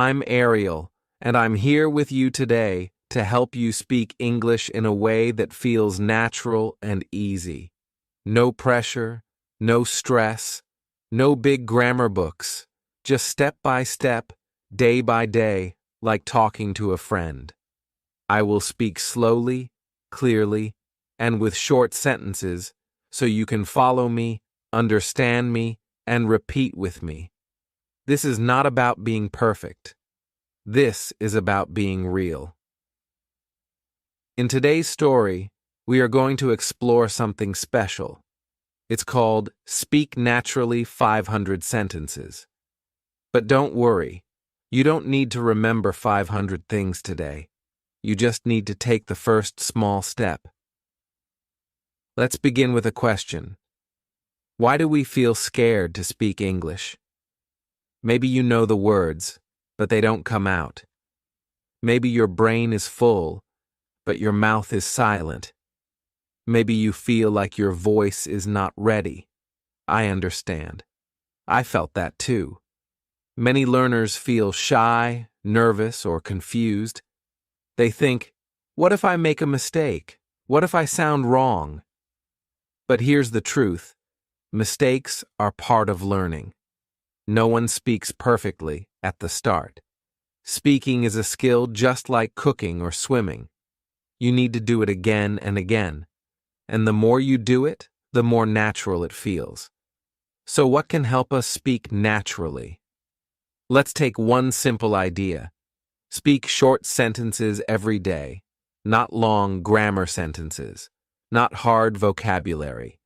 I'm Ariel, and I'm here with you today to help you speak English in a way that feels natural and easy. No pressure, no stress, no big grammar books, just step by step, day by day, like talking to a friend. I will speak slowly, clearly, and with short sentences so you can follow me, understand me, and repeat with me. This is not about being perfect. This is about being real. In today's story, we are going to explore something special. It's called Speak Naturally 500 Sentences. But don't worry, you don't need to remember 500 things today. You just need to take the first small step. Let's begin with a question. Why do we feel scared to speak English? Maybe you know the words, but they don't come out. Maybe your brain is full, but your mouth is silent. Maybe you feel like your voice is not ready. I understand. I felt that too. Many learners feel shy, nervous, or confused. They think, what if I make a mistake? What if I sound wrong? But here's the truth. Mistakes are part of learning. No one speaks perfectly at the start. Speaking is a skill just like cooking or swimming. You need to do it again and again. And the more you do it, the more natural it feels. So what can help us speak naturally? Let's take one simple idea. Speak short sentences every day, not long grammar sentences, not hard vocabulary.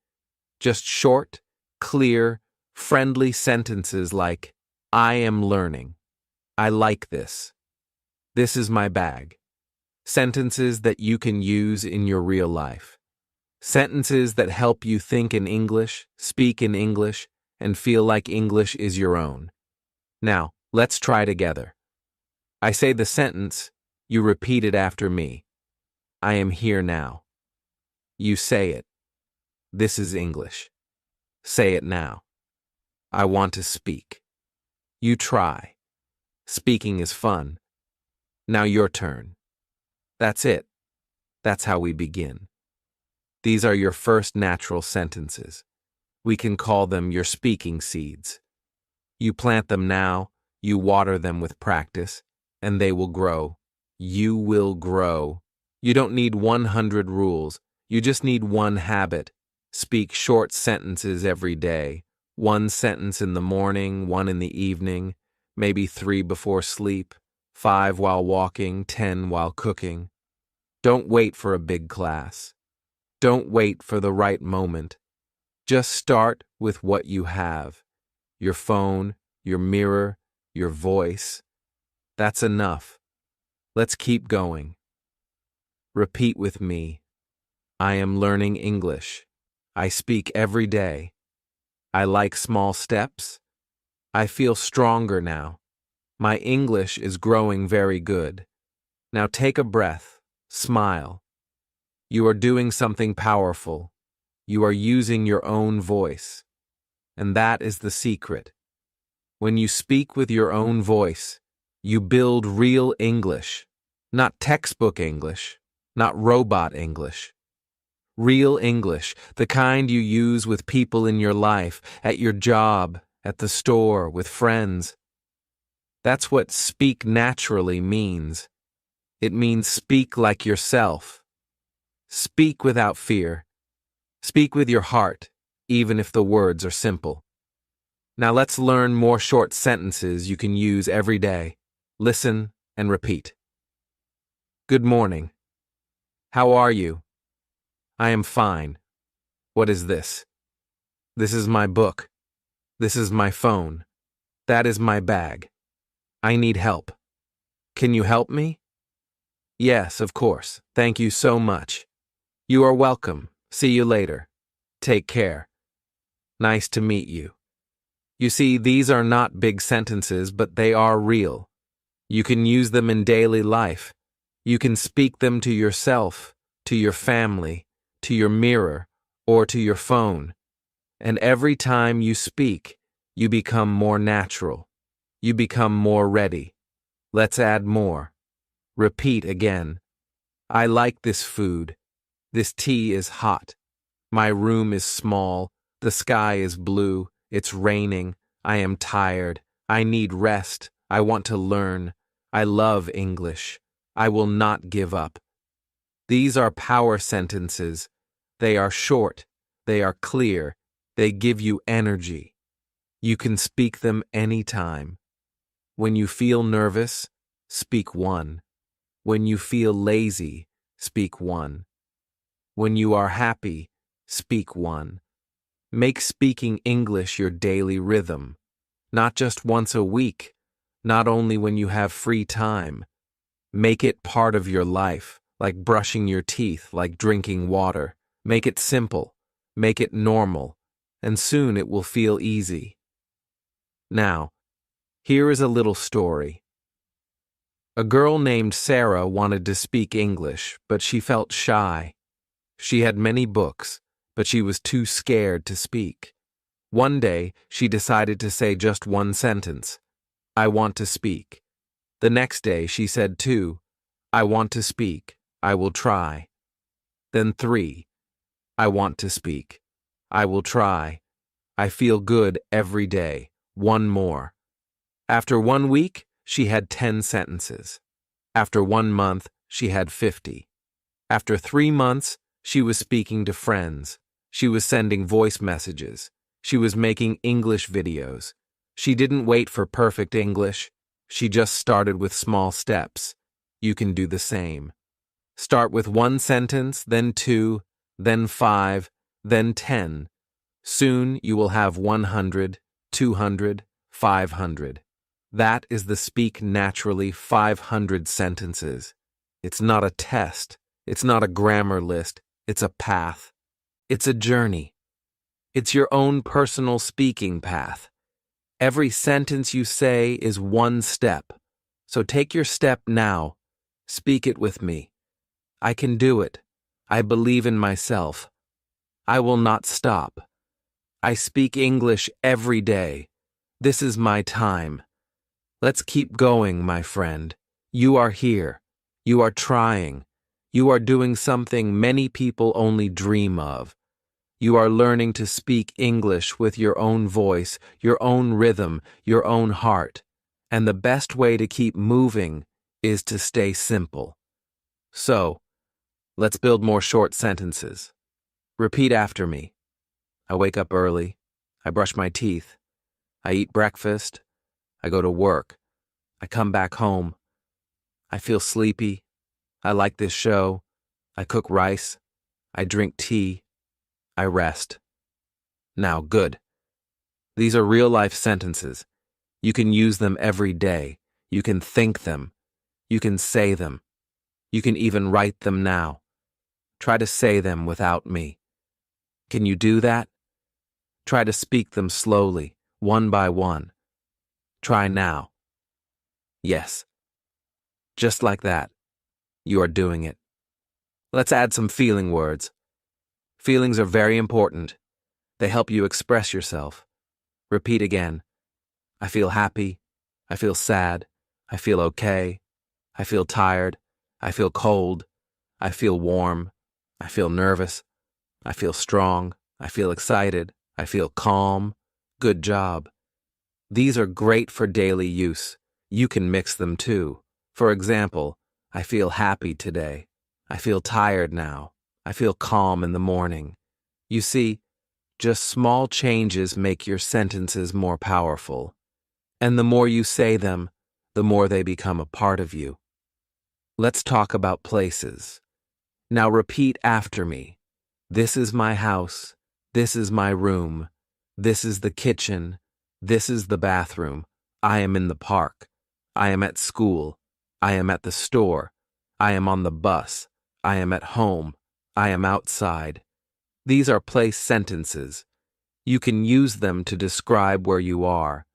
Just short, clear, friendly sentences like, I am learning. I like this. This is my bag. Sentences that you can use in your real life. Sentences that help you think in English, speak in English, and feel like English is your own. Now, let's try together. I say the sentence, you repeat it after me. I am here now. You say it. This is English. Say it now. I want to speak. You try. Speaking is fun. Now your turn. That's it. That's how we begin. These are your first natural sentences. We can call them your speaking seeds. You plant them now, you water them with practice, and they will grow. You will grow. You don't need 100 rules. You just need one habit. Speak short sentences every day. One sentence in the morning, one in the evening, maybe 3 before sleep, 5 while walking, 10 while cooking. Don't wait for a big class. Don't wait for the right moment. Just start with what you have. Your phone, your mirror, your voice. That's enough. Let's keep going. Repeat with me. I am learning English. I speak every day. I like small steps. I feel stronger now. My English is growing very good. Now take a breath. Smile. You are doing something powerful. You are using your own voice. And that is the secret. When you speak with your own voice, you build real English, not textbook English, not robot English. Real English, the kind you use with people in your life, at your job, at the store, with friends. That's what speak naturally means. It means speak like yourself. Speak without fear. Speak with your heart, even if the words are simple. Now let's learn more short sentences you can use every day. Listen and repeat. Good morning. How are you? I am fine. What is this? This is my book. This is my phone. That is my bag. I need help. Can you help me? Yes, of course. Thank you so much. You are welcome. See you later. Take care. Nice to meet you. You see, these are not big sentences, but they are real. You can use them in daily life. You can speak them to yourself, to your family, to your mirror, or to your phone. And every time you speak, you become more natural. You become more ready. Let's add more. Repeat again. I like this food. This tea is hot. My room is small. The sky is blue. It's raining. I am tired. I need rest. I want to learn. I love English. I will not give up. These are power sentences. They are short. They are clear. They give you energy. You can speak them anytime. When you feel nervous, speak one. When you feel lazy, speak one. When you are happy, speak one. Make speaking English your daily rhythm. Not just once a week, not only when you have free time. Make it part of your life, like brushing your teeth, like drinking water. Make it simple, make it normal, and soon it will feel easy. Now, here is a little story. A girl named Sarah wanted to speak English, but she felt shy. She had many books, but she was too scared to speak. One day, she decided to say just one sentence. I want to speak. The next day, she said 2. I want to speak. I will try. Then 3. I want to speak. I will try. I feel good every day. 1 more. After 1 week, she had 10 sentences. After 1 month, she had 50. After 3 months, she was speaking to friends. She was sending voice messages. She was making English videos. She didn't wait for perfect English. She just started with small steps. You can do the same. Start with 1 sentence, then 2, then 5, then 10. Soon you will have 100, 200, 500. That is the Speak Naturally 500 sentences. It's not a test. It's not a grammar list. It's a path. It's a journey. It's your own personal speaking path. Every sentence you say is 1 step. So take your step now. Speak it with me. I can do it. I believe in myself. I will not stop. I speak English every day. This is my time. Let's keep going, my friend. You are here. You are trying. You are doing something many people only dream of. You are learning to speak English with your own voice, your own rhythm, your own heart. And the best way to keep moving is to stay simple. So, let's build more short sentences. Repeat after me. I wake up early. I brush my teeth. I eat breakfast. I go to work. I come back home. I feel sleepy. I like this show. I cook rice. I drink tea. I rest. Now, good. These are real-life sentences. You can use them every day. You can think them. You can say them. You can even write them now. Try to say them without me. Can you do that? Try to speak them slowly, one by one. Try now. Yes. Just like that. You are doing it. Let's add some feeling words. Feelings are very important. They help you express yourself. Repeat again. I feel happy. I feel sad. I feel okay. I feel tired. I feel cold. I feel warm. I feel nervous. I feel strong. I feel excited. I feel calm. Good job. These are great for daily use. You can mix them too. For example, I feel happy today. I feel tired now. I feel calm in the morning. You see, just small changes make your sentences more powerful. And the more you say them, the more they become a part of you. Let's talk about places. Now repeat after me. This is my house. This is my room. This is the kitchen. This is the bathroom. I am in the park. I am at school. I am at the store. I am on the bus. I am at home. I am outside. These are place sentences. You can use them to describe where you are.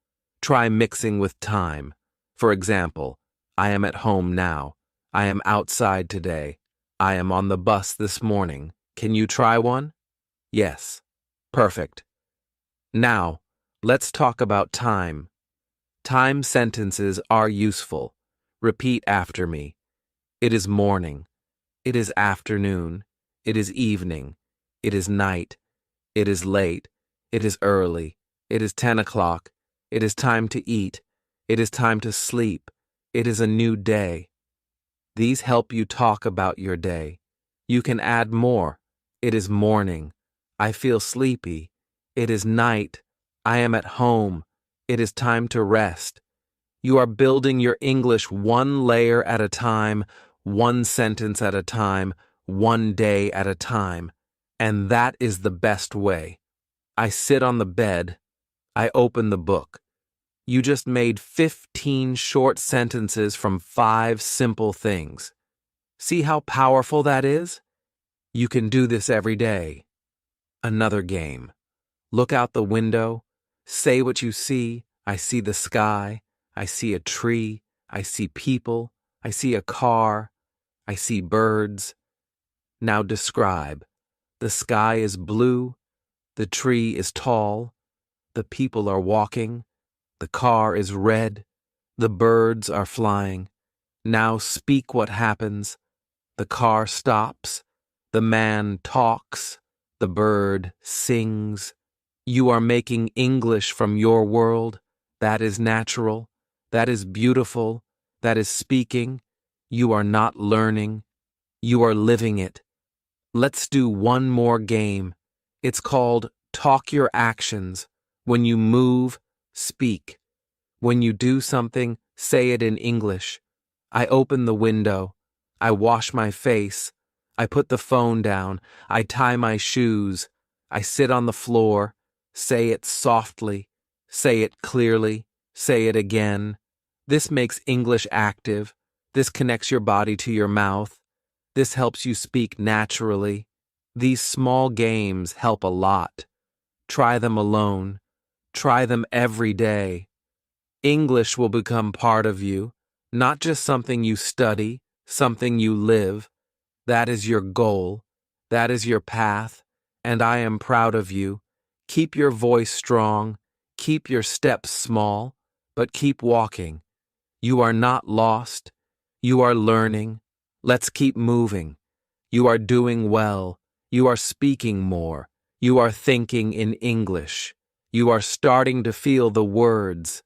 Try mixing with time. For example, I am at home now. I am outside today. I am on the bus this morning. Can you try one? Yes. Perfect. Now, let's talk about time. Time sentences are useful. Repeat after me. It is morning. It is afternoon. It is evening. It is night. It is late. It is early. It is 10 o'clock. It is time to eat. It is time to sleep. It is a new day. These help you talk about your day. You can add more. It is morning. I feel sleepy. It is night. I am at home. It is time to rest. You are building your English one layer at a time, one sentence at a time, one day at a time. And that is the best way. I sit on the bed. I open the book. You just made 15 short sentences from 5 simple things. See how powerful that is? You can do this every day. Another game. Look out the window. Say what you see. I see the sky. I see a tree. I see people. I see a car. I see birds. Now describe. The sky is blue. The tree is tall. The people are walking. The car is red. The birds are flying. Now speak what happens. The car stops. The man talks. The bird sings. You are making English from your world. That is natural. That is beautiful. That is speaking. You are not learning. You are living it. Let's do one more game. It's called Talk Your Actions. When you move, speak. When you do something, say it in English. I open the window. I wash my face. I put the phone down. I tie my shoes. I sit on the floor. Say it softly. Say it clearly. Say it again. This makes English active. This connects your body to your mouth. This helps you speak naturally. These small games help a lot. Try them alone. Try them every day. English will become part of you, not just something you study, something you live. That is your goal. That is your path, and I am proud of you. Keep your voice strong. Keep your steps small, but keep walking. You are not lost. You are learning. Let's keep moving. You are doing well. You are speaking more. You are thinking in English. You are starting to feel the words.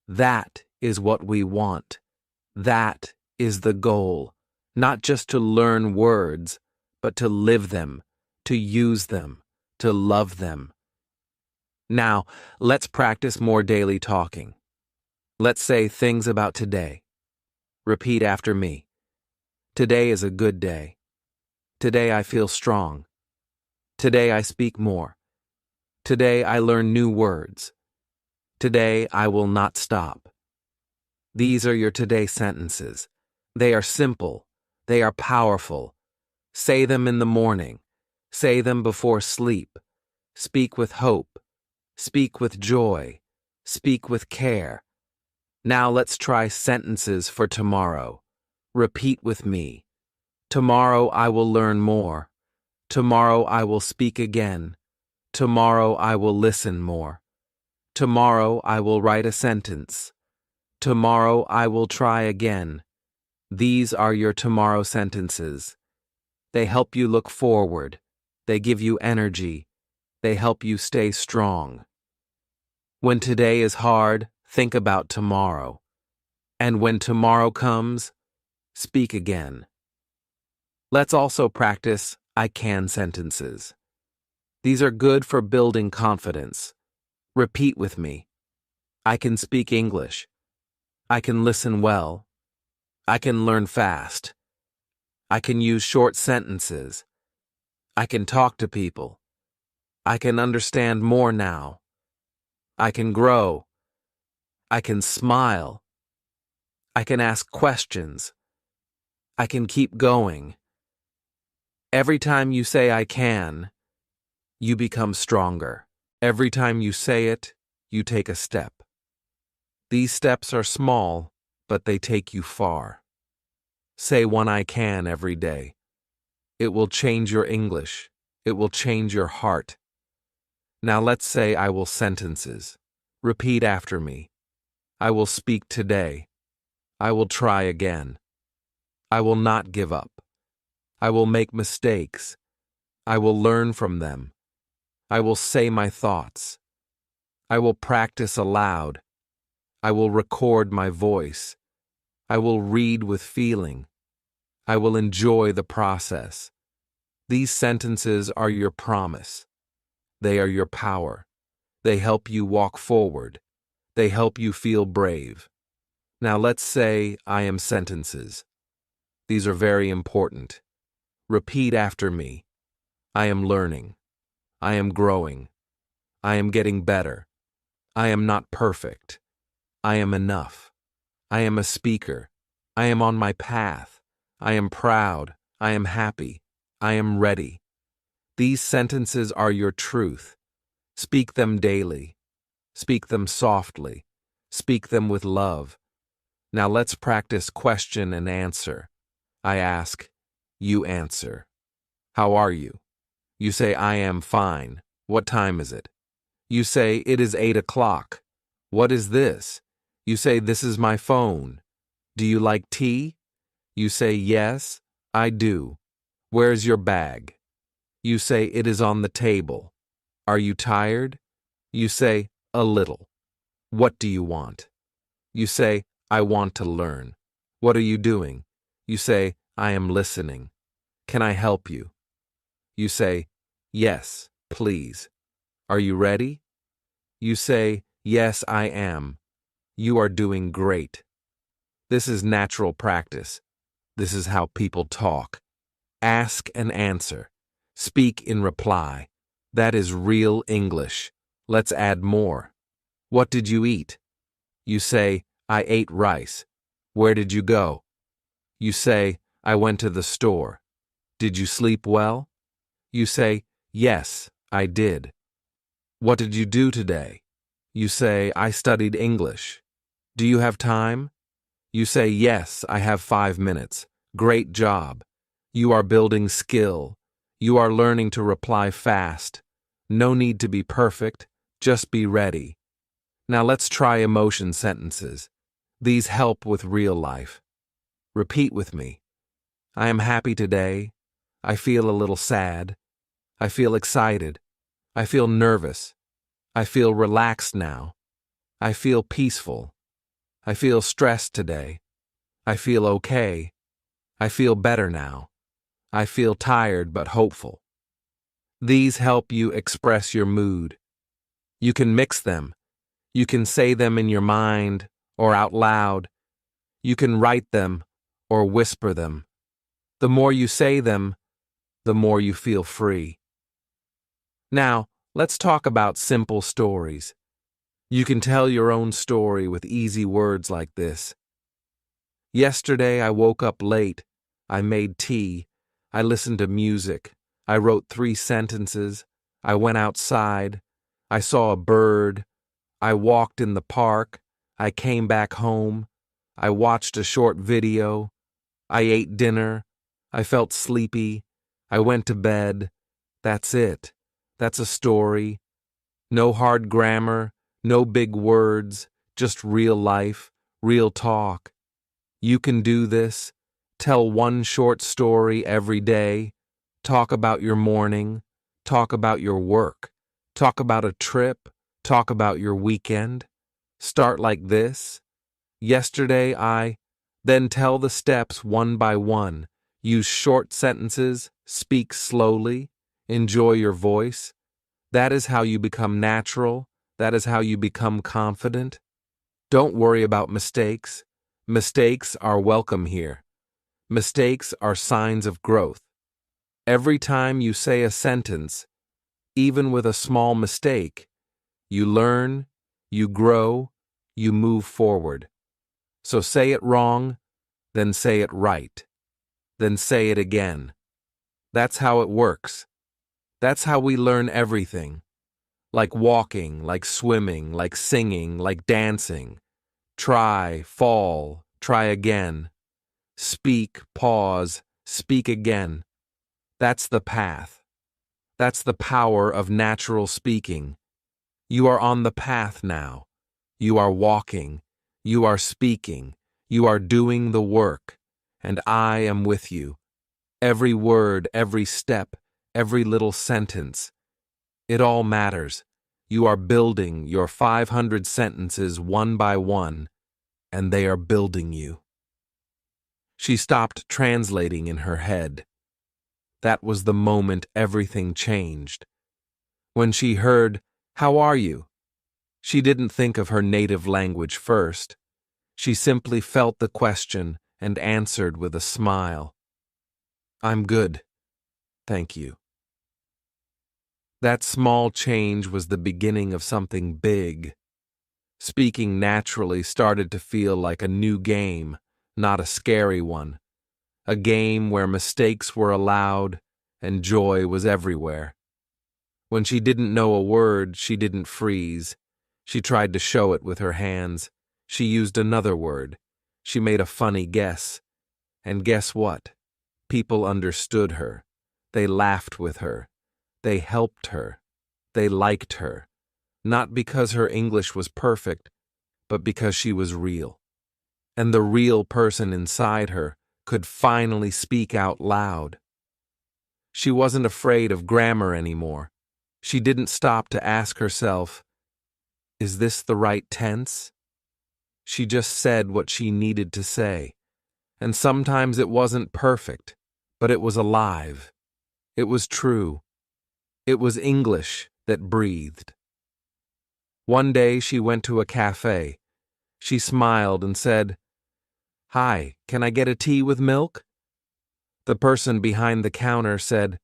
That is what we want. That is the goal. Not just to learn words, but to live them, to use them, to love them. Now, let's practice more daily talking. Let's say things about today. Repeat after me. Today is a good day. Today I feel strong. Today I speak more. Today I learn new words. Today I will not stop. These are your today sentences. They are simple. They are powerful. Say them in the morning. Say them before sleep. Speak with hope. Speak with joy. Speak with care. Now let's try sentences for tomorrow. Repeat with me. Tomorrow I will learn more. Tomorrow I will speak again. Tomorrow I will listen more. Tomorrow I will write a sentence. Tomorrow I will try again. These are your tomorrow sentences. They help you look forward. They give you energy. They help you stay strong. When today is hard, think about tomorrow. And when tomorrow comes, speak again. Let's also practice I can sentences. These are good for building confidence. Repeat with me. I can speak English. I can listen well. I can learn fast. I can use short sentences. I can talk to people. I can understand more now. I can grow. I can smile. I can ask questions. I can keep going. Every time you say I can, you become stronger. Every time you say it, you take a step. These steps are small, but they take you far. Say one I can every day. It will change your English. It will change your heart. Now let's say I will sentences. Repeat after me. I will speak today. I will try again. I will not give up. I will make mistakes. I will learn from them. I will say my thoughts. I will practice aloud. I will record my voice. I will read with feeling. I will enjoy the process. These sentences are your promise. They are your power. They help you walk forward. They help you feel brave. Now let's say I am sentences. These are very important. Repeat after me. I am learning. I am growing. I am getting better. I am not perfect. I am enough. I am a speaker. I am on my path. I am proud. I am happy. I am ready. These sentences are your truth. Speak them daily. Speak them softly. Speak them with love. Now let's practice question and answer. I ask, you answer. How are you? You say, I am fine. What time is it? You say, it is 8 o'clock. What is this? You say, this is my phone. Do you like tea? You say, yes, I do. Where's your bag? You say, it is on the table. Are you tired? You say, a little. What do you want? You say, I want to learn. What are you doing? You say, I am listening. Can I help you? You say, yes, please. Are you ready? You say, yes, I am. You are doing great. This is natural practice. This is how people talk. Ask and answer. Speak in reply. That is real English. Let's add more. What did you eat? You say, I ate rice. Where did you go? You say, I went to the store. Did you sleep well? You say, yes, I did. What did you do today? You say, I studied English. Do you have time? You say, yes, I have 5 minutes. Great job. You are building skill. You are learning to reply fast. No need to be perfect. Just be ready. Now let's try emotion sentences. These help with real life. Repeat with me. I am happy today. I feel a little sad. I feel excited. I feel nervous. I feel relaxed now. I feel peaceful. I feel stressed today. I feel okay. I feel better now. I feel tired but hopeful. These help you express your mood. You can mix them. You can say them in your mind or out loud. You can write them or whisper them. The more you say them, the more you feel free. Now, let's talk about simple stories. You can tell your own story with easy words like this. Yesterday I woke up late. I made tea. I listened to music. I wrote 3 sentences. I went outside. I saw a bird. I walked in the park. I came back home. I watched a short video. I ate dinner. I felt sleepy. I went to bed. That's it. That's a story. No hard grammar, no big words, just real life, real talk. You can do this. Tell one short story every day. Talk about your morning. Talk about your work. Talk about a trip. Talk about your weekend. Start like this. Yesterday I. Then tell the steps one by one. Use short sentences. Speak slowly. Enjoy your voice. That is how you become natural. That is how you become confident. Don't worry about mistakes. Mistakes are welcome here. Mistakes are signs of growth. Every time you say a sentence, even with a small mistake, you learn, you grow, you move forward. So say it wrong, then say it right. Then say it again. That's how it works. That's how we learn everything. Like walking, like swimming, like singing, like dancing. Try, fall, try again. Speak, pause, speak again. That's the path. That's the power of natural speaking. You are on the path now. You are walking. You are speaking. You are doing the work, and I am with you. Every word, every step, every little sentence. It all matters. You are building your 500 sentences one by one, and they are building you. She stopped translating in her head. That was the moment everything changed. When she heard, "How are you?" she didn't think of her native language first. She simply felt the question and answered with a smile. "I'm good, thank you." That small change was the beginning of something big. Speaking naturally started to feel like a new game, not a scary one. A game where mistakes were allowed and joy was everywhere. When she didn't know a word, she didn't freeze. She tried to show it with her hands. She used another word. She made a funny guess. And guess what? People understood her. They laughed with her. They helped her. They liked her. Not because her English was perfect, but because she was real. And the real person inside her could finally speak out loud. She wasn't afraid of grammar anymore. She didn't stop to ask herself, "Is this the right tense?" She just said what she needed to say. And sometimes it wasn't perfect, but it was alive. It was true. It was English that breathed. One day she went to a cafe. She smiled and said, "Hi, can I get a tea with milk?" The person behind the counter said,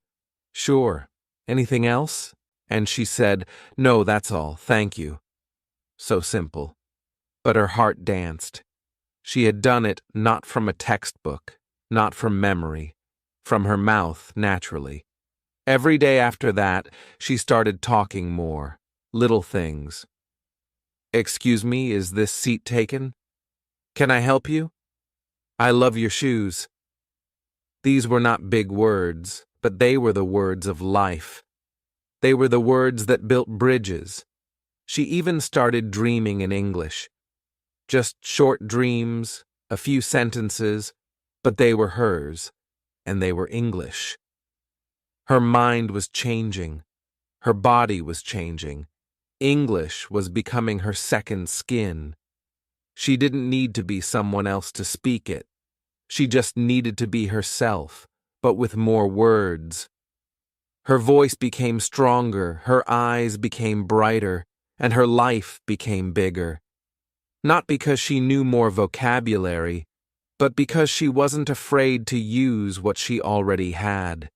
"Sure. Anything else?" And she said, "No, that's all, thank you." So simple. But her heart danced. She had done it not from a textbook, not from memory, from her mouth naturally. Every day after that, she started talking more, little things. "Excuse me, is this seat taken? Can I help you? I love your shoes." These were not big words, but they were the words of life. They were the words that built bridges. She even started dreaming in English. Just short dreams, a few sentences, but they were hers, and they were English. Her mind was changing. Her body was changing. English was becoming her second skin. She didn't need to be someone else to speak it. She just needed to be herself, but with more words. Her voice became stronger, her eyes became brighter, and her life became bigger. Not because she knew more vocabulary, but because she wasn't afraid to use what she already had.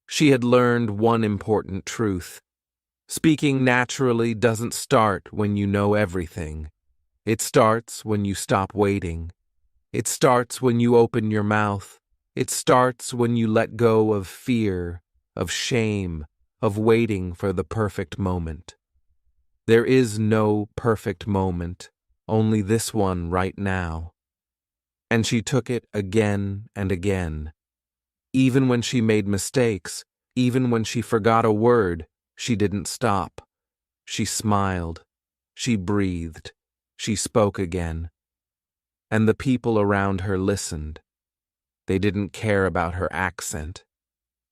She had learned one important truth. Speaking naturally doesn't start when you know everything. It starts when you stop waiting. It starts when you open your mouth. It starts when you let go of fear, of shame, of waiting for the perfect moment. There is no perfect moment, only this one right now. And she took it again and again. Even when she made mistakes, even when she forgot a word, she didn't stop. She smiled. She breathed. She spoke again. And the people around her listened. They didn't care about her accent.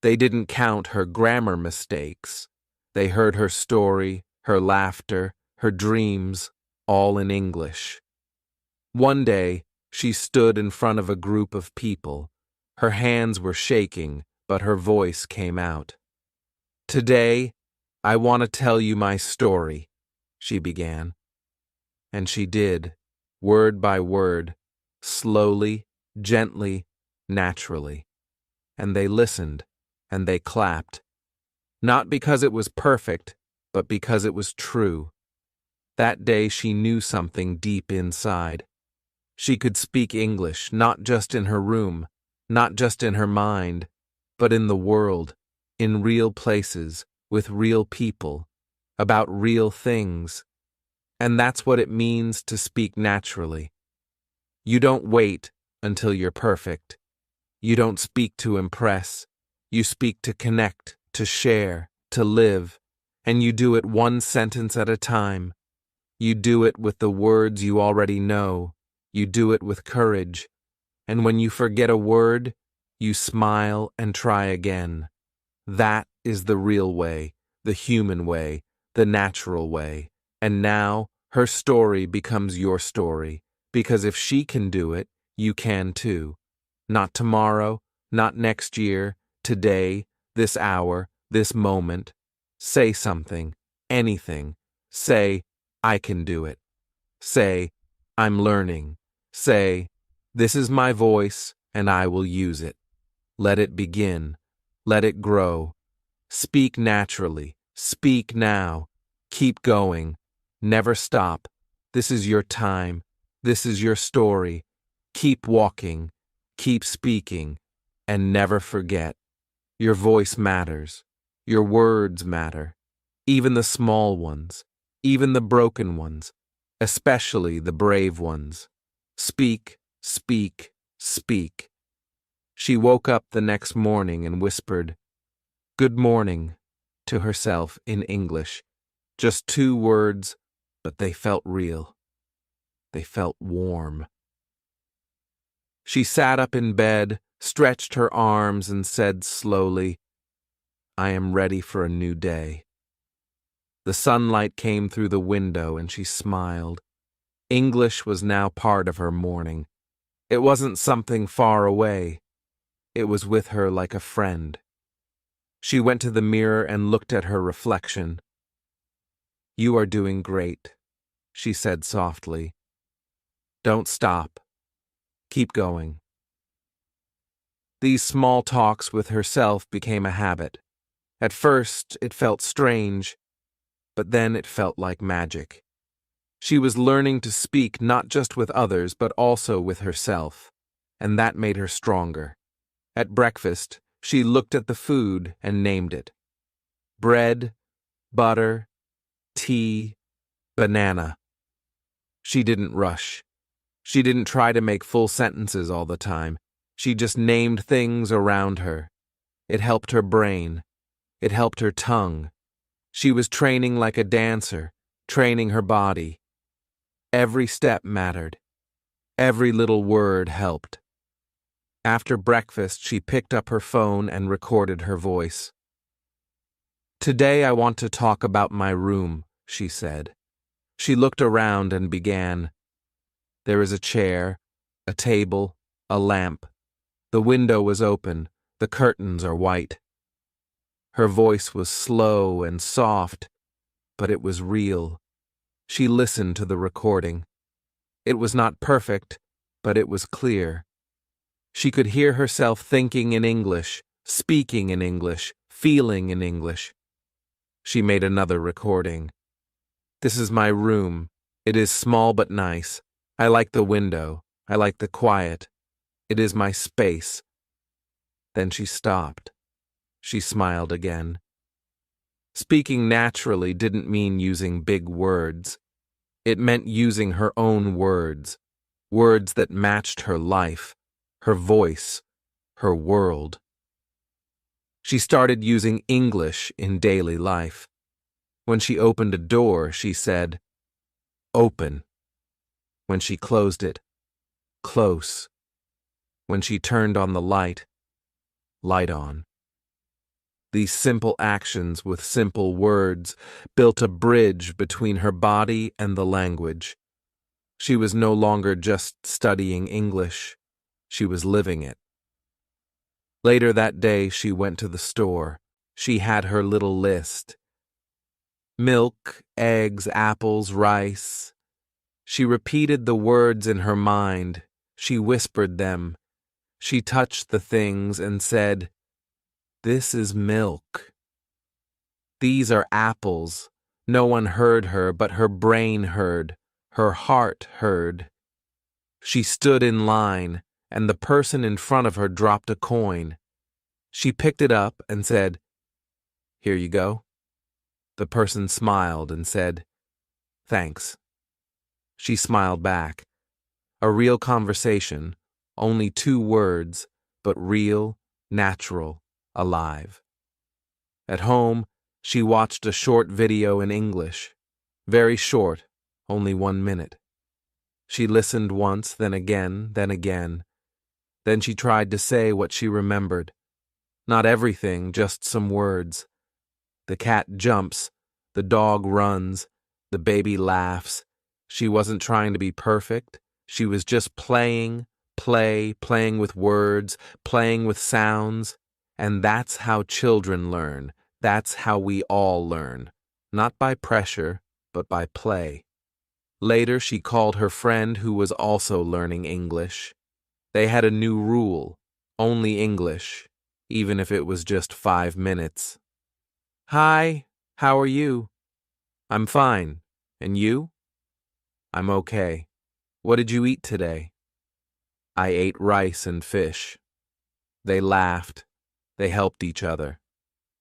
They didn't count her grammar mistakes. They heard her story, her laughter, her dreams, all in English. One day, she stood in front of a group of people. Her hands were shaking, but her voice came out. "Today, I want to tell you my story," she began. And she did, word by word, slowly, gently, naturally. And they listened, and they clapped. Not because it was perfect, but because it was true. That day she knew something deep inside. She could speak English, not just in her room, not just in her mind, but in the world, in real places, with real people, about real things. And that's what it means to speak naturally. You don't wait until you're perfect. You don't speak to impress. You speak to connect, to share, to live, and you do it one sentence at a time. You do it with the words you already know. You do it with courage. And when you forget a word, you smile and try again. That is the real way, the human way, the natural way. And now, her story becomes your story, because if she can do it, you can too. Not tomorrow, not next year, today, this hour, this moment. Say something, anything. Say, I can do it. Say, I'm learning. Say, this is my voice, and I will use it. Let it begin. Let it grow. Speak naturally. Speak now. Keep going. Never stop. This is your time. This is your story. Keep walking. Keep speaking. And never forget. Your voice matters. Your words matter. Even the small ones. Even the broken ones. Especially the brave ones. Speak, speak, speak. She woke up the next morning and whispered, "Good morning," to herself in English. Just 2 words, but they felt real. They felt warm. She sat up in bed, stretched her arms, and said slowly, "I am ready for a new day." The sunlight came through the window and she smiled. English was now part of her morning. It wasn't something far away. It was with her like a friend. She went to the mirror and looked at her reflection. "You are doing great," she said softly. "Don't stop. Keep going." These small talks with herself became a habit. At first, it felt strange, but then it felt like magic. She was learning to speak not just with others, but also with herself, and that made her stronger. At breakfast, she looked at the food and named it. Bread, butter, tea, banana. She didn't rush. She didn't try to make full sentences all the time. She just named things around her. It helped her brain. It helped her tongue. She was training like a dancer, training her body. Every step mattered. Every little word helped. After breakfast, she picked up her phone and recorded her voice. "Today I want to talk about my room," she said. She looked around and began. There is a chair, a table, a lamp. The window was open. The curtains are white. Her voice was slow and soft, but it was real. She listened to the recording. It was not perfect, but it was clear. She could hear herself thinking in English, speaking in English, feeling in English. She made another recording. "This is my room. It is small but nice. I like the window. I like the quiet. It is my space." Then she stopped. She smiled again. Speaking naturally didn't mean using big words. It meant using her own words, words that matched her life, her voice, her world. She started using English in daily life. When she opened a door, she said, "Open." When she closed it, "Close." When she turned on the light, "Light on." These simple actions with simple words built a bridge between her body and the language. She was no longer just studying English. She was living it. Later that day, she went to the store. She had her little list. Milk, eggs, apples, rice. She repeated the words in her mind. She whispered them. She touched the things and said, "This is milk. These are apples." No one heard her, but her brain heard. Her heart heard. She stood in line, and the person in front of her dropped a coin. She picked it up and said, "Here you go." The person smiled and said, "Thanks." She smiled back. A real conversation, only 2 words, but real, natural, alive. At home, she watched a short video in English. Very short, only 1 minute. She listened once, then again, then again. Then she tried to say what she remembered. Not everything, just some words. The cat jumps, the dog runs, the baby laughs. She wasn't trying to be perfect. She was just playing with words, playing with sounds. And that's how children learn. That's how we all learn. Not by pressure, but by play. Later, she called her friend who was also learning English. They had a new rule: only English, even if it was just 5 minutes. Hi, how are you? I'm fine. And you? I'm okay. What did you eat today? I ate rice and fish. They laughed. They helped each other.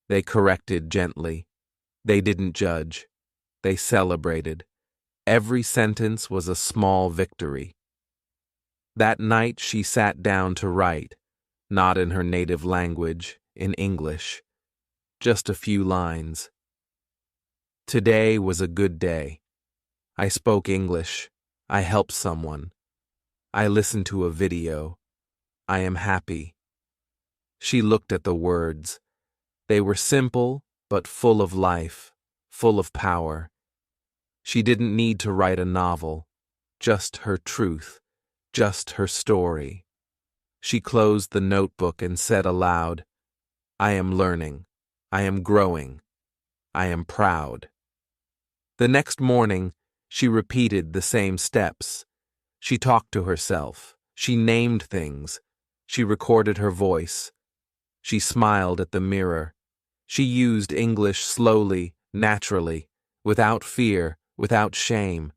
They corrected gently. They didn't judge. They celebrated. Every sentence was a small victory. That night she sat down to write, not in her native language, in English. Just a few lines. Today was a good day. I spoke English. I helped someone. I listened to a video. I am happy. She looked at the words. They were simple, but full of life, full of power. She didn't need to write a novel, just her truth, just her story. She closed the notebook and said aloud, I am learning. I am growing. I am proud. The next morning, she repeated the same steps. She talked to herself. She named things. She recorded her voice. She smiled at the mirror. She used English slowly, naturally, without fear, without shame.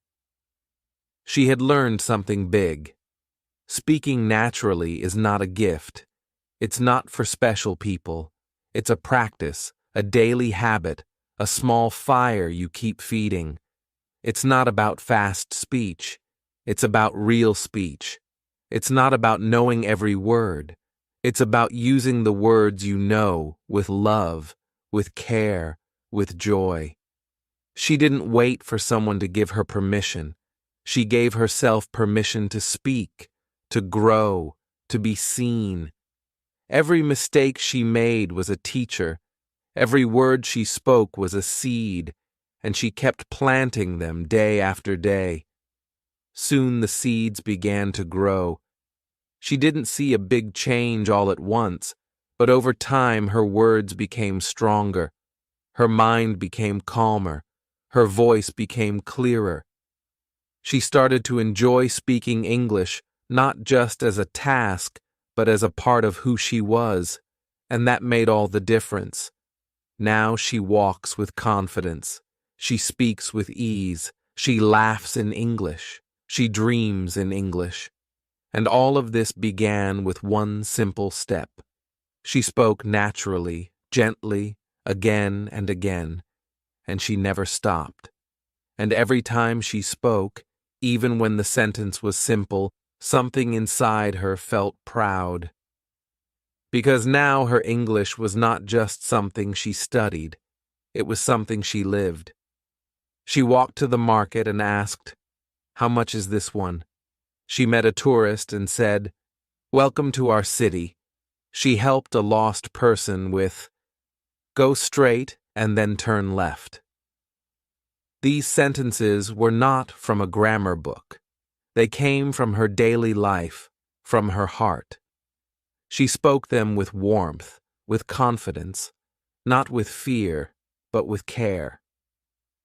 She had learned something big. Speaking naturally is not a gift. It's not for special people. It's a practice, a daily habit, a small fire you keep feeding. It's not about fast speech. It's about real speech. It's not about knowing every word. It's about using the words you know with love, with care, with joy. She didn't wait for someone to give her permission. She gave herself permission to speak, to grow, to be seen. Every mistake she made was a teacher. Every word she spoke was a seed, and she kept planting them day after day. Soon the seeds began to grow. She didn't see a big change all at once, but over time her words became stronger. Her mind became calmer. Her voice became clearer. She started to enjoy speaking English, not just as a task, but as a part of who she was, and that made all the difference. Now she walks with confidence. She speaks with ease. She laughs in English. She dreams in English. And all of this began with one simple step. She spoke naturally, gently, again and again, and she never stopped. And every time she spoke, even when the sentence was simple, something inside her felt proud. Because now her English was not just something she studied, it was something she lived. She walked to the market and asked, "How much is this one?" She met a tourist and said, "Welcome to our city." She helped a lost person with, "Go straight and then turn left." These sentences were not from a grammar book. They came from her daily life, from her heart. She spoke them with warmth, with confidence, not with fear, but with care.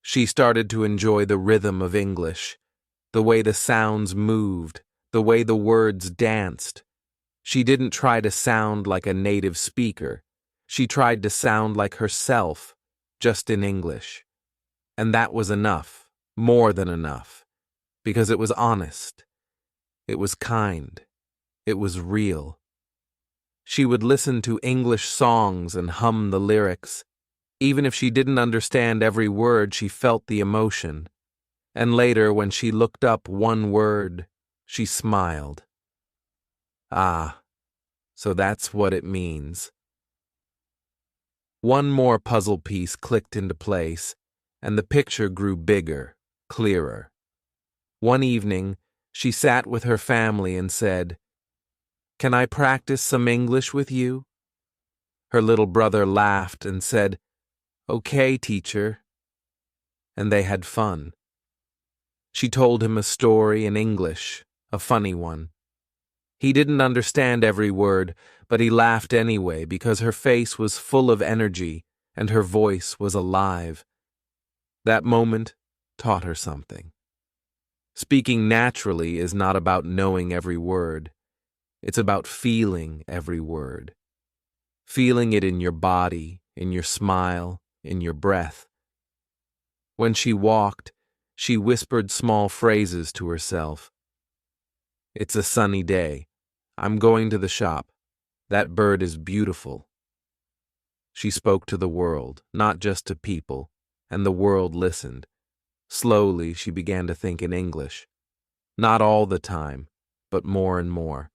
She started to enjoy the rhythm of English, the way the sounds moved, the way the words danced. She didn't try to sound like a native speaker. She tried to sound like herself, just in English. And that was enough, more than enough, because it was honest. It was kind. It was real. She would listen to English songs and hum the lyrics. Even if she didn't understand every word, she felt the emotion. And later, when she looked up one word, she smiled. Ah, so that's what it means. One more puzzle piece clicked into place, and the picture grew bigger, clearer. One evening, She sat with her family and said, "Can I practice some English with you?" Her little brother laughed and said, "Okay, teacher." And they had fun. She told him a story in English, a funny one. He didn't understand every word, but he laughed anyway because her face was full of energy and her voice was alive. That moment taught her something. Speaking naturally is not about knowing every word. It's about feeling every word. Feeling it in your body, in your smile, in your breath. When she walked, she whispered small phrases to herself. "It's a sunny day. I'm going to the shop. That bird is beautiful." She spoke to the world, not just to people, and the world listened. Slowly, she began to think in English. Not all the time, but more and more.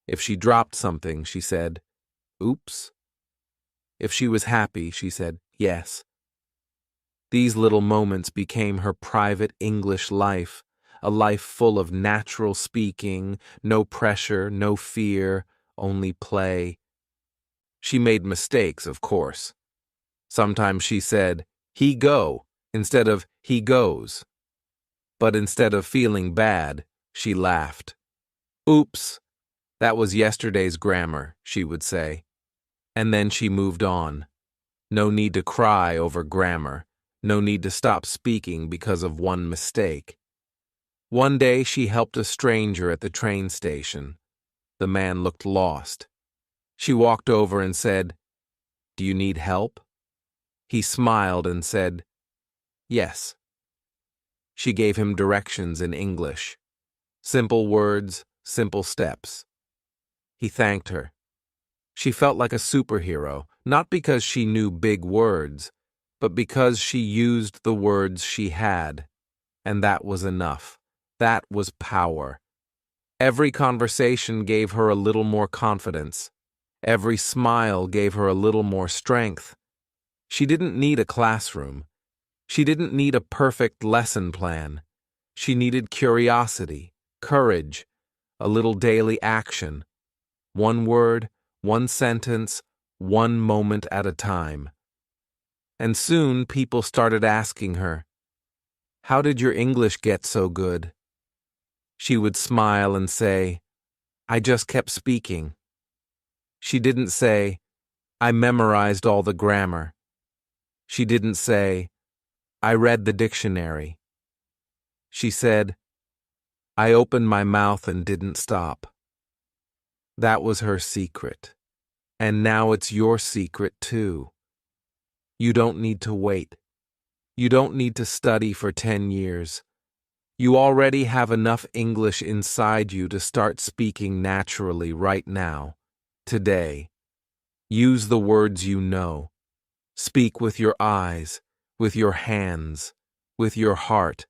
If she dropped something, she said, "Oops." If she was happy, she said, "Yes." These little moments became her private English life, a life full of natural speaking, no pressure, no fear, only play. She made mistakes, of course. Sometimes she said, "He go," instead of "he goes." But instead of feeling bad, she laughed. "Oops, that was yesterday's grammar," she would say. And then she moved on. No need to cry over grammar. No need to stop speaking because of one mistake. One day she helped a stranger at the train station. The man looked lost. She walked over and said, "Do you need help?" He smiled and said, "Yes." She gave him directions in English. Simple words, simple steps. He thanked her. She felt like a superhero, not because she knew big words, but because she used the words she had. And that was enough. That was power. Every conversation gave her a little more confidence. Every smile gave her a little more strength. She didn't need a classroom. She didn't need a perfect lesson plan. She needed curiosity, courage, a little daily action. One word, one sentence, one moment at a time. And soon people started asking her, "How did your English get so good?" She would smile and say, "I just kept speaking." She didn't say, "I memorized all the grammar." She didn't say, "I read the dictionary." She said, "I opened my mouth and didn't stop." That was her secret. And now it's your secret too. You don't need to wait. You don't need to study for 10 years. You already have enough English inside you to start speaking naturally right now, today. Use the words you know. Speak with your eyes, with your hands, with your heart.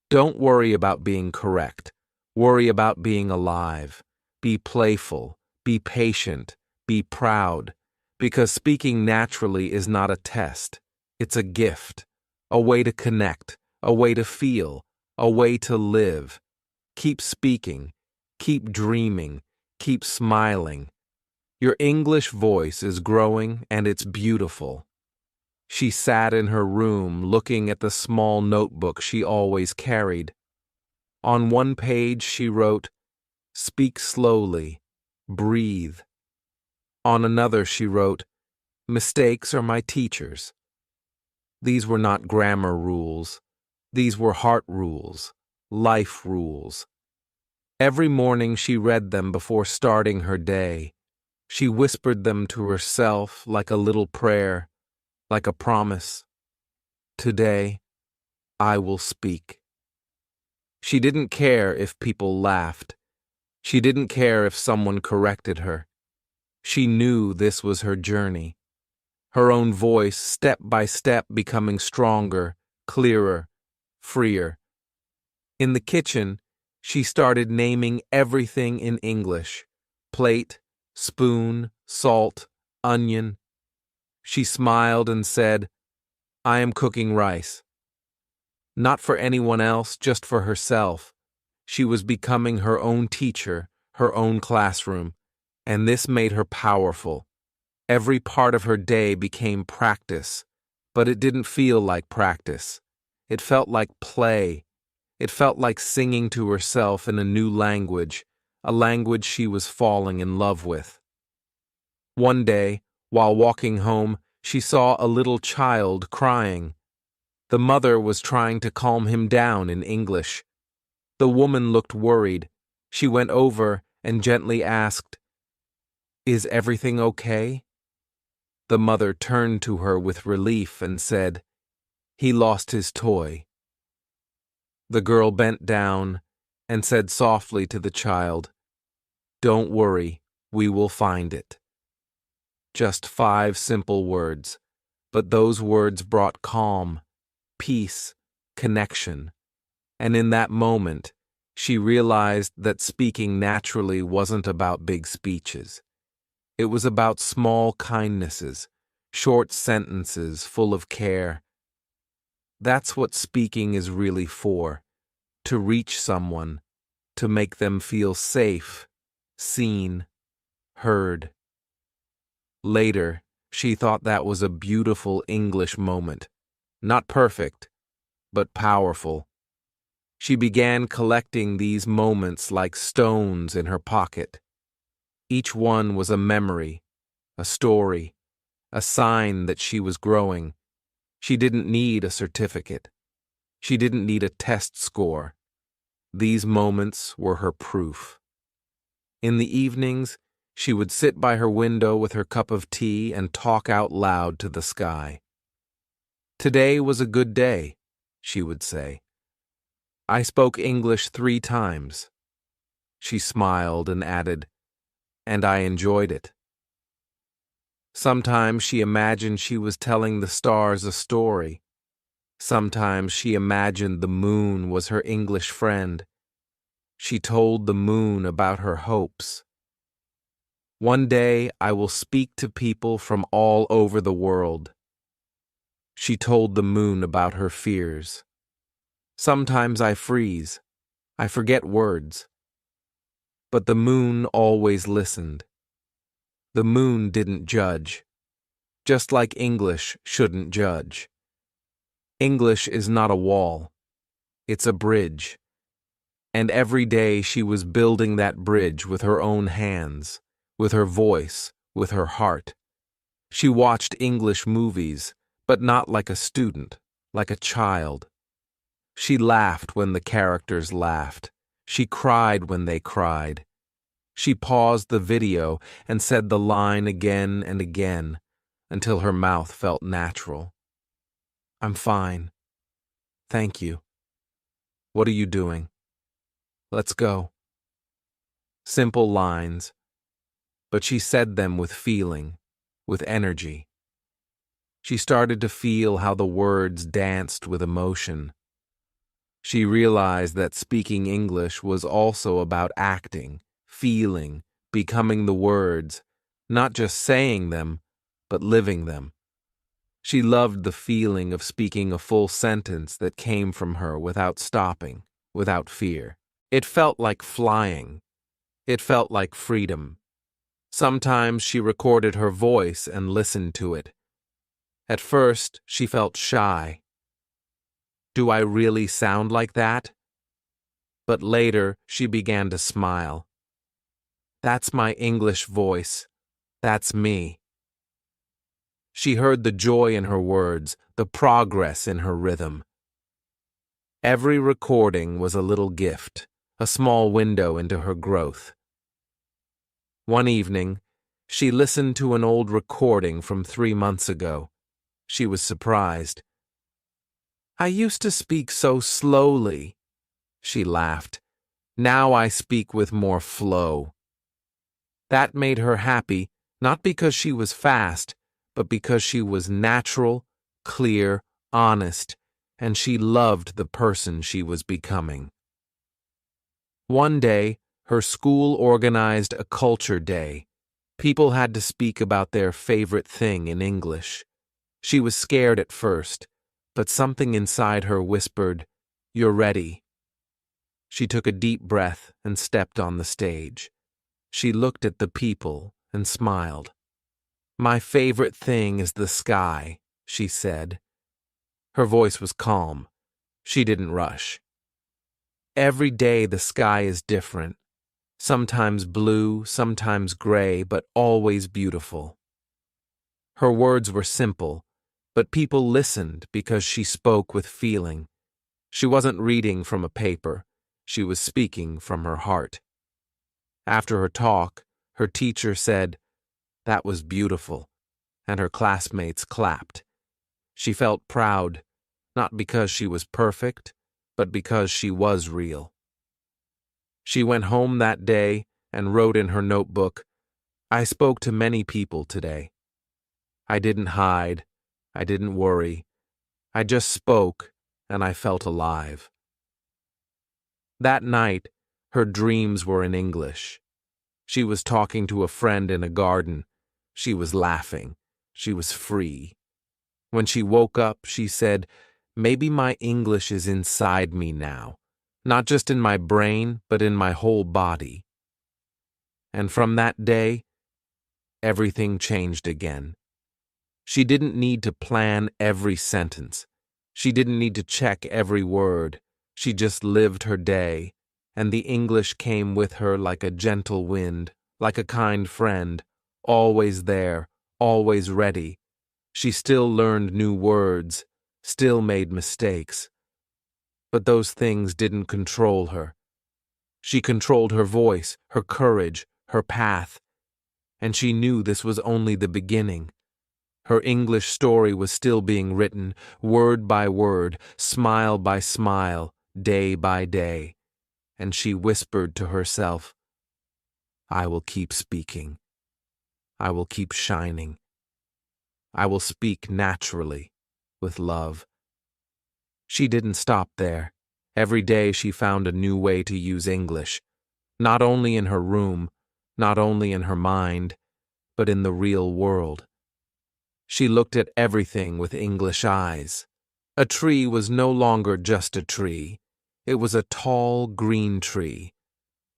Don't worry about being correct. Worry about being alive. Be playful. Be patient. Be proud. Because speaking naturally is not a test. It's a gift. A way to connect. A way to feel. A way to live. Keep speaking. Keep dreaming. Keep smiling. Your English voice is growing and it's beautiful. She sat in her room looking at the small notebook she always carried. On one page she wrote, "Speak slowly. Breathe." On another she wrote, "Mistakes are my teachers." These were not grammar rules. These were heart rules, life rules. Every morning she read them before starting her day. She whispered them to herself like a little prayer, like a promise. Today, I will speak. She didn't care if people laughed. She didn't care if someone corrected her. She knew this was her journey. Her own voice, step by step, becoming stronger, clearer, freer. In the kitchen, she started naming everything in English: plate, spoon, salt, onion. She smiled and said, "I am cooking rice." Not for anyone else, just for herself. She was becoming her own teacher, her own classroom, and this made her powerful. Every part of her day became practice, but it didn't feel like practice. It felt like play. It felt like singing to herself in a new language, a language she was falling in love with. One day, while walking home, she saw a little child crying. The mother was trying to calm him down in English. The woman looked worried. She went over and gently asked, "Is everything okay?" The mother turned to her with relief and said, "He lost his toy." The girl bent down and said softly to the child, "Don't worry, we will find it." Just 5 simple words, but those words brought calm, peace, connection. And in that moment, she realized that speaking naturally wasn't about big speeches. It was about small kindnesses, short sentences full of care. That's what speaking is really for, to reach someone, to make them feel safe, seen, heard. Later, she thought that was a beautiful English moment. Not perfect, but powerful. She began collecting these moments like stones in her pocket. Each one was a memory, a story, a sign that she was growing. She didn't need a certificate. She didn't need a test score. These moments were her proof. In the evenings, she would sit by her window with her cup of tea and talk out loud to the sky. "Today was a good day," she would say. "I spoke English 3 times." She smiled and added, "And I enjoyed it." Sometimes she imagined she was telling the stars a story. Sometimes she imagined the moon was her English friend. She told the moon about her hopes. "One day I will speak to people from all over the world." She told the moon about her fears. "Sometimes I freeze. I forget words." But the moon always listened. The moon didn't judge, just like English shouldn't judge. English is not a wall. It's a bridge. And every day she was building that bridge with her own hands, with her voice, with her heart. She watched English movies, but not like a student, like a child. She laughed when the characters laughed. She cried when they cried. She paused the video and said the line again and again until her mouth felt natural. "I'm fine. Thank you. What are you doing? Let's go." Simple lines, but she said them with feeling, with energy. She started to feel how the words danced with emotion. She realized that speaking English was also about acting, feeling, becoming the words, not just saying them, but living them. She loved the feeling of speaking a full sentence that came from her without stopping, without fear. It felt like flying. It felt like freedom. Sometimes she recorded her voice and listened to it. At first, she felt shy. Do I really sound like that? But later, she began to smile. That's my English voice. That's me. She heard the joy in her words, the progress in her rhythm. Every recording was a little gift, a small window into her growth. One evening, she listened to an old recording from 3 months ago. She was surprised. "I used to speak so slowly," she laughed. "Now I speak with more flow." That made her happy, not because she was fast, but because she was natural, clear, honest, and she loved the person she was becoming. One day, her school organized a culture day. People had to speak about their favorite thing in English. She was scared at first, but something inside her whispered, "You're ready." She took a deep breath and stepped on the stage. She looked at the people and smiled. "My favorite thing is the sky," she said. Her voice was calm. She didn't rush. "Every day the sky is different. Sometimes blue, sometimes gray, but always beautiful." Her words were simple, but people listened because she spoke with feeling. She wasn't reading from a paper. She was speaking from her heart. After her talk, her teacher said, "That was beautiful," and her classmates clapped. She felt proud, not because she was perfect, but because she was real. She went home that day and wrote in her notebook, "I spoke to many people today. I didn't hide. I didn't worry. I just spoke, and I felt alive." That night, her dreams were in English. She was talking to a friend in a garden. She was laughing. She was free. When she woke up, she said, "Maybe my English is inside me now, not just in my brain, but in my whole body." And from that day, everything changed again. She didn't need to plan every sentence. She didn't need to check every word. She just lived her day, and the English came with her like a gentle wind, like a kind friend, always there, always ready. She still learned new words, still made mistakes. But those things didn't control her. She controlled her voice, her courage, her path, and she knew this was only the beginning. Her English story was still being written, word by word, smile by smile, day by day, and she whispered to herself, "I will keep speaking. I will keep shining. I will speak naturally, with love." She didn't stop there. Every day she found a new way to use English, not only in her room, not only in her mind, but in the real world. She looked at everything with English eyes. A tree was no longer just a tree. It was a tall, green tree.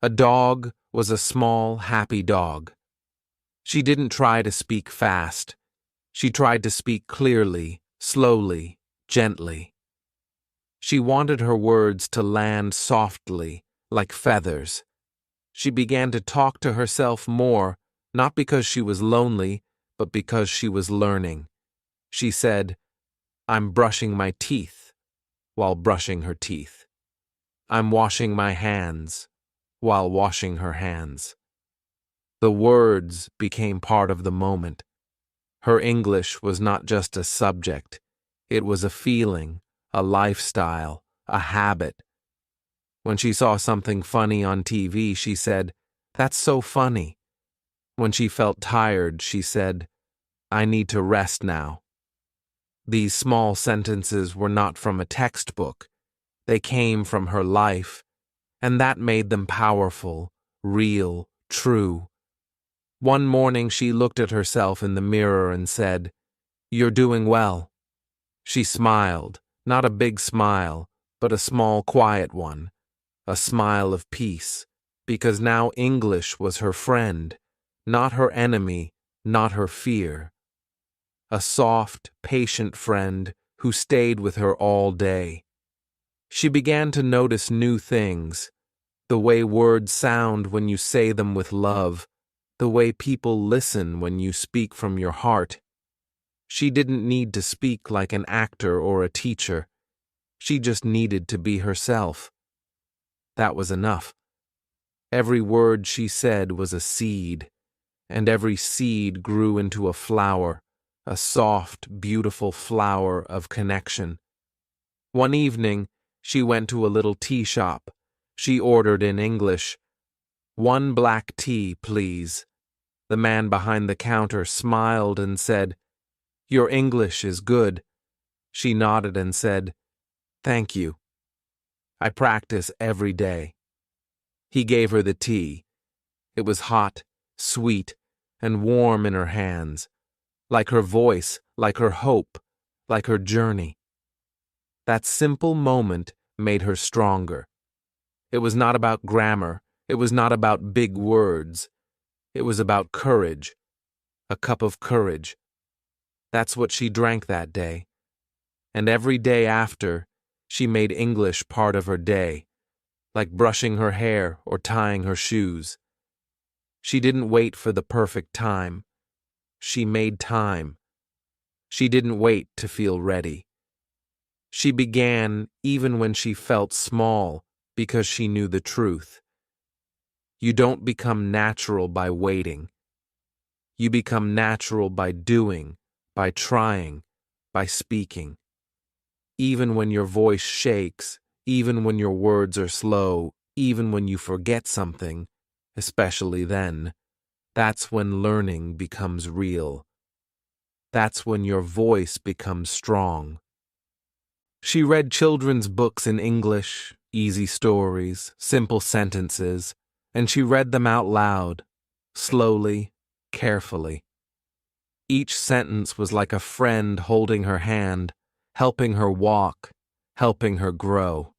A dog was a small, happy dog. She didn't try to speak fast. She tried to speak clearly, slowly, gently. She wanted her words to land softly, like feathers. She began to talk to herself more, not because she was lonely, but because she was learning. She said, "I'm brushing my teeth," while brushing her teeth. "I'm washing my hands," while washing her hands. The words became part of the moment. Her English was not just a subject. It was a feeling, a lifestyle, a habit. When she saw something funny on TV, she said, "That's so funny." When she felt tired, she said, "I need to rest now." These small sentences were not from a textbook. They came from her life, and that made them powerful, real, true. One morning she looked at herself in the mirror and said, "You're doing well." She smiled, not a big smile, but a small, quiet one, a smile of peace, because now English was her friend, not her enemy, not her fear. A soft, patient friend who stayed with her all day. She began to notice new things, the way words sound when you say them with love, the way people listen when you speak from your heart. She didn't need to speak like an actor or a teacher. She just needed to be herself. That was enough. Every word she said was a seed, and every seed grew into a flower, a soft, beautiful flower of connection. One evening, she went to a little tea shop. She ordered in English, "1 black tea, please." The man behind the counter smiled and said, "Your English is good." She nodded and said, "Thank you. I practice every day." He gave her the tea. It was hot, sweet, and warm in her hands, like her voice, like her hope, like her journey. That simple moment made her stronger. It was not about grammar. It was not about big words. It was about courage. A cup of courage. That's what she drank that day. And every day after, she made English part of her day, like brushing her hair or tying her shoes. She didn't wait for the perfect time. She made time. She didn't wait to feel ready. She began even when she felt small because she knew the truth. You don't become natural by waiting. You become natural by doing, by trying, by speaking. Even when your voice shakes, even when your words are slow, even when you forget something, especially then, that's when learning becomes real. That's when your voice becomes strong. She read children's books in English, easy stories, simple sentences, and she read them out loud, slowly, carefully. Each sentence was like a friend holding her hand, helping her walk, helping her grow.